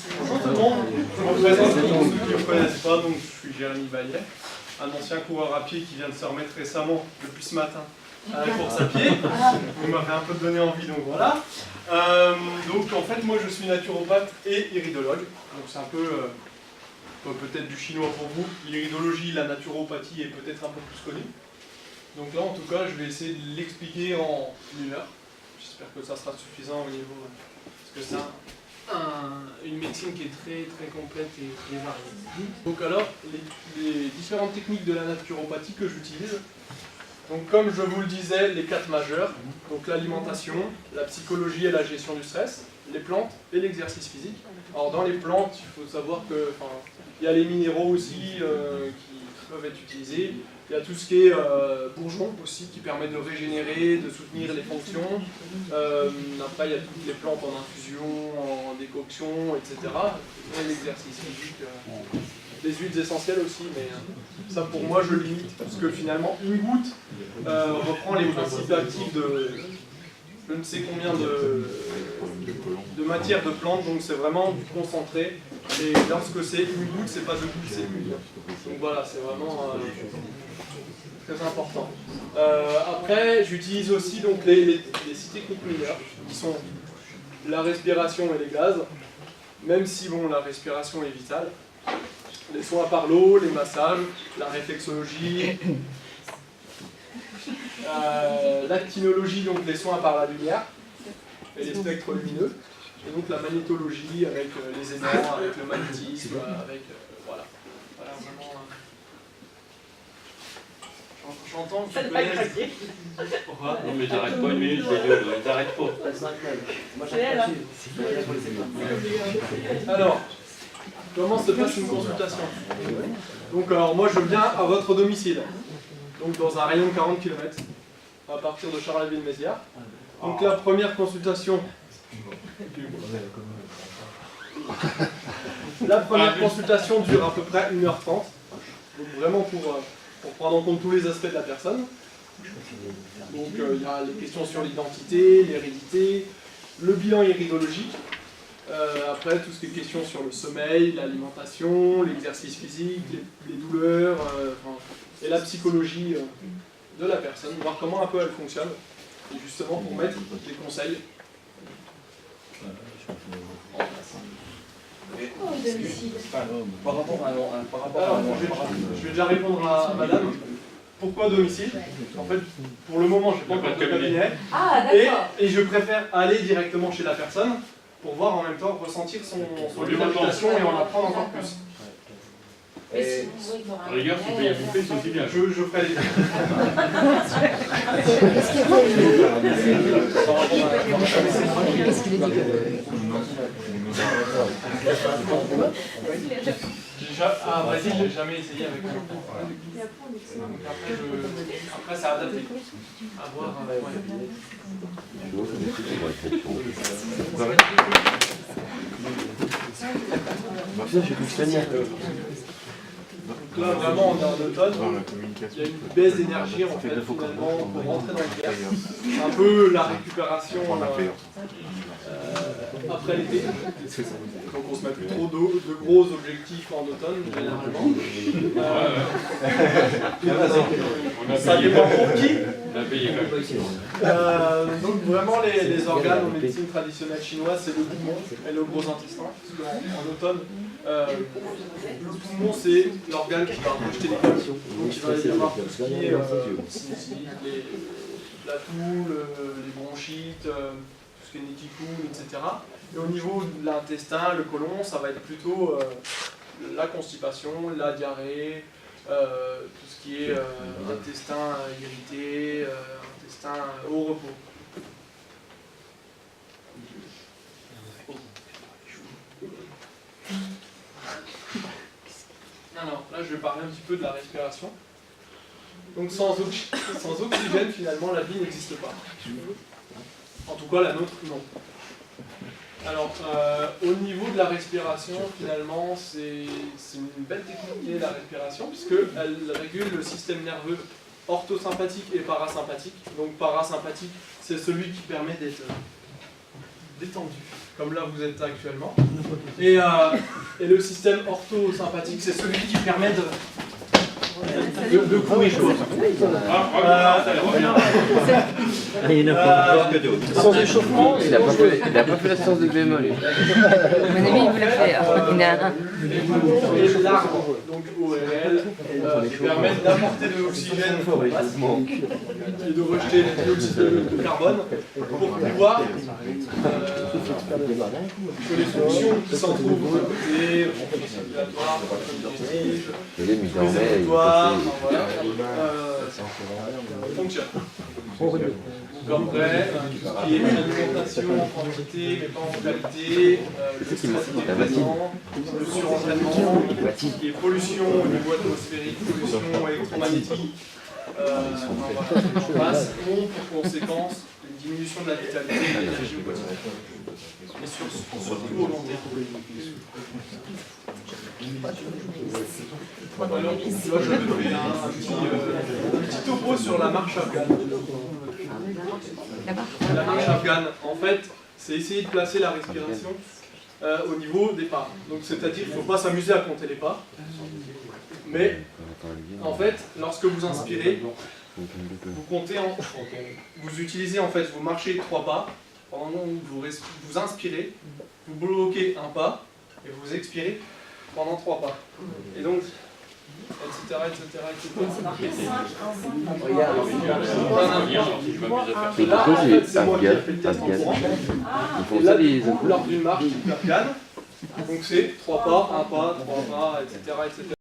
Bonjour tout le monde, je me présente pour ceux qui ne me connaissent pas, donc je suis Jérémy Baillet, un ancien coureur à pied qui vient de se remettre récemment, depuis ce matin, à la course à pied. Vous m'avez un peu donné envie, donc voilà. Donc en fait, moi je suis naturopathe et iridologue, donc c'est un peu peut-être du chinois pour vous. L'iridologie, la naturopathie est peut-être un peu plus connue. Donc là, en tout cas, je vais essayer de l'expliquer en 1 heure. J'espère que ça sera suffisant au niveau... Parce que c'est une médecine qui est très très complète et variée. Donc alors, les différentes techniques de la naturopathie que j'utilise. Donc comme je vous le disais, les 4 majeurs. Donc l'alimentation, la psychologie et la gestion du stress, les plantes et l'exercice physique. Alors dans les plantes, il faut savoir que il y a les minéraux aussi qui peuvent être utilisés. Il y a tout ce qui est bourgeon aussi qui permet de régénérer, de soutenir les fonctions. Après, il y a toutes les plantes en infusion, en décoction, etc. Et l'exercice physique, les huiles essentielles aussi, mais ça pour moi je limite parce que finalement une goutte reprend les principes actifs de je ne sais combien de matières de plantes, donc c'est vraiment du concentré. Et lorsque c'est une goutte, c'est pas 2 gouttes, c'est 1. Donc voilà, c'est vraiment très important. Après, j'utilise aussi donc les 6 techniques mineures, qui sont la respiration et les gaz, même si bon, la respiration est vitale. Les soins par l'eau, les massages, la réflexologie, l'actinologie, donc les soins par la lumière, et les spectres lumineux, et donc la magnétologie avec les aimants, avec le magnétisme, avec voilà. Voilà vraiment. J'entends que tu connais. Pourquoi? Non mais j'arrête pas 1 minute, j'arrête pas. Alors, comment se passe une consultation? Donc alors moi je viens à votre domicile, donc dans un rayon de 40 km, à partir de Charleville-Mézières. Donc la première consultation... La première consultation dure à peu près 1h30, donc vraiment pour prendre en compte tous les aspects de la personne. Donc il y a les questions sur l'identité, l'hérédité, le bilan iridologique, après tout ce qui est question sur le sommeil, l'alimentation, l'exercice physique, les douleurs, et la psychologie de la personne, voir comment un peu elle fonctionne, et justement pour mettre des conseils. Je vais déjà répondre à madame. Pourquoi domicile? En fait, pour le moment, je n'ai pas encore de cabinet. Et je préfère aller directement chez la personne pour voir en même temps, ressentir son alimentation et en apprendre encore plus. Les gars, si tu payes à bouffer, c'est aussi bien. Je ferai les deux. À Brésil, je n'ai jamais essayé avec moi. Après, c'est adapté. À voir. Donc là, vraiment, on est en automne, il y a une baisse d'énergie en fait, finalement, pour rentrer dans le clair. C'est un peu la récupération après l'été. Donc on se met plus trop de gros objectifs en automne, généralement. Ça dépend pour qui. Donc vraiment les organes en médecine traditionnelle chinoise, c'est le poumon et le gros intestin. Parce qu'en automne, le poumon c'est l'organe qui va rejeter les gaz. Donc il va y avoir tout ce qui est la toux, les bronchites, tout ce qui est nez qui coule, etc. Et au niveau de l'intestin, le côlon, ça va être plutôt la constipation, la diarrhée, tout ce qui est intestin irrité, intestin au repos. Alors là, je vais parler un petit peu de la respiration. Donc sans oxygène, finalement, la vie n'existe pas. En tout cas, la nôtre, non. Alors, au niveau de la respiration, finalement, c'est une belle technique qui est la respiration, puisqu'elle régule le système nerveux orthosympathique et parasympathique. Donc parasympathique, c'est celui qui permet d'être détendu. comme là vous êtes actuellement. Et le système orthosympathique, c'est celui qui permet de courir. Sans échauffement. Il n'a pas fait la séance de bémol. Mon ami, il vous l'a fait. Il a un. Et l'arbre, donc ORL, qui permet d'apporter de l'oxygène et de rejeter le dioxyde de carbone pour pouvoir que les fonctions qui s'en trouvent à côté, fonctions circulatoires, fonctionnent. Comme vrai, tout ce qui est alimentation en quantité mais pas en qualité, le stress développement, le surentraînement, tout ce qui est pollution au niveau atmosphérique, pollution électromagnétique, passe ont pour conséquence une diminution de la vitalité et de l'énergie au quotidien. Et surtout au long terme. Alors, là, je vais faire un petit topo sur la marche afghane. La marche afghane, en fait, c'est essayer de placer la respiration au niveau des pas. Donc, c'est-à-dire qu'il ne faut pas s'amuser à compter les pas. Mais, en fait, lorsque vous inspirez, vous comptez vous utilisez, en fait, vous marchez 3 pas. Pendant que vous inspirez, vous bloquez un pas et vous expirez pendant 3 pas. Et donc, etc. Là, en fait, c'est moi qui ai fait le test en courant. Et là, lors d'une marche afghane, donc c'est 3 pas, 1 pas, 3 pas, etc.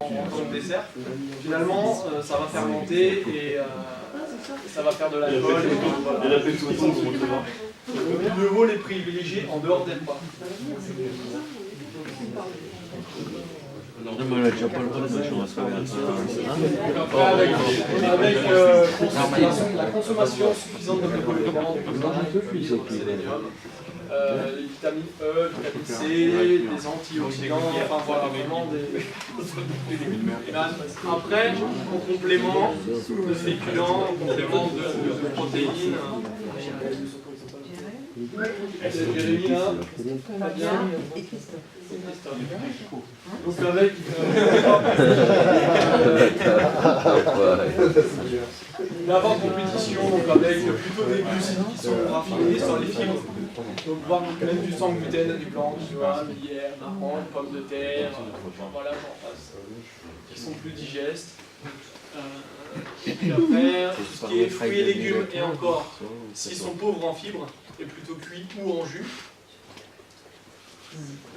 en dessert. Finalement, ça va fermenter et ça va faire de l'alcool. Et la pétoison, donc mieux vaut les privilégier en dehors des pas. Avec la consommation suffisante de médicaments, les vitamines E, vitamine C, des antioxydants, enfin voilà, vraiment des... Après, en complément de féculents, en complément de protéines, Jérémy là, Fabien et Christophe. Donc avec l'avant-compétition, donc avec plutôt des glucides qui sont raffinés sur les fibres. Donc voir même du sang gluten, du blanc, du noix, bière, marron, pommes de terre, voilà, j'en passe, qui sont plus digestes. Et puis après, tout ce qui est fruits et légumes, et encore, s'ils sont pauvres en fibres, et plutôt cuits ou en jus.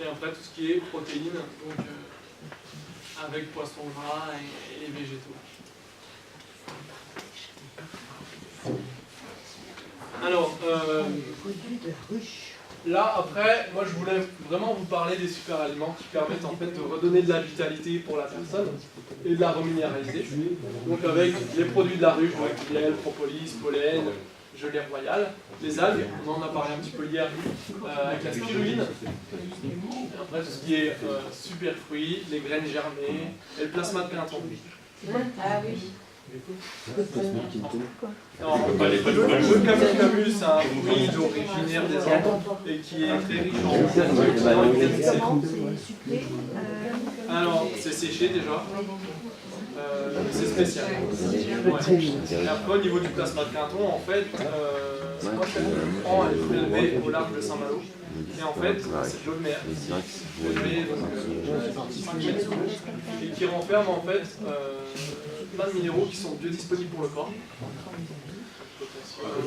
Et après, tout ce qui est protéines, donc avec poisson gras et les végétaux. Alors, là, après, moi je voulais vraiment vous parler des super aliments qui permettent en fait de redonner de la vitalité pour la personne et de la reminéraliser. Donc avec les produits de la ruche, donc miel, propolis, pollen, gelée royale, les algues, on en a parlé un petit peu hier avec la spiruline. Et après tout ce qui est super fruits, les graines germées et le plasma de printemps. Ah oui. Alors, le camus, c'est un fruit originaire des Andes et qui est très riche en vitamine C. Alors, c'est séché déjà. C'est spécial. Ouais. Et après, au niveau du plasma de Quinton, en fait, elle est élevée au large de Saint-Malo. Et en fait, c'est de l'eau de mer. Et qui renferme en fait plein de minéraux qui sont biodisponibles pour le corps.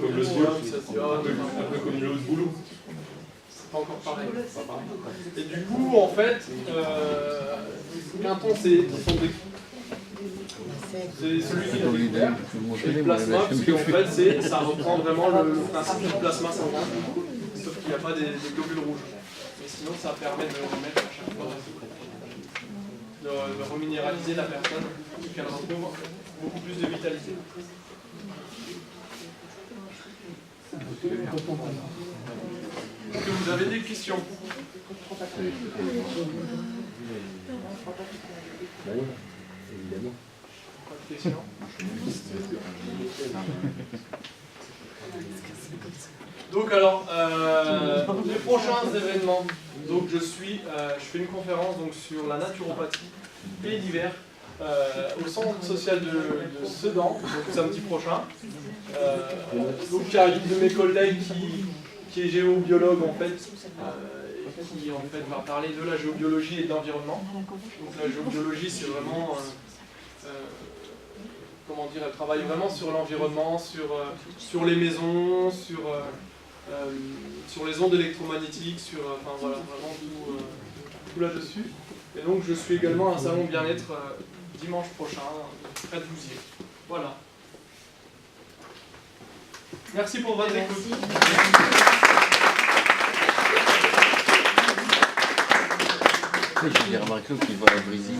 Comme le sodium, un peu comme l'eau de boulot. C'est pas encore pareil. Et du coup, en fait, Quinton, c'est celui qui nous libère. Et le plasma, parce qu'en fait, ça reprend vraiment le principe du plasma sanguin, sauf qu'il n'y a pas des globules rouges. Mais sinon, ça permet de remettre à chaque fois, de reminéraliser la personne, qu'elle retrouve beaucoup plus de vitalité. Est-ce que vous avez des questions? Évidemment. Pas de questions? Donc alors, les prochains événements. Donc je fais une conférence donc, sur la naturopathie Pays d'hiver au centre social de Sedan, donc samedi prochain. Donc il y a une de mes collègues qui est géobiologue en fait, qui en fait va parler de la géobiologie et de l'environnement. Donc la géobiologie c'est vraiment, comment dire, elle travaille vraiment sur l'environnement, sur les maisons, sur les ondes électromagnétiques, enfin voilà, vraiment tout là-dessus. Et donc je suis également à un salon bien-être dimanche prochain, près de Vouziers. Voilà. Merci pour votre écoute. Je vais dire à Marc-Claude qu'il va à Brésil.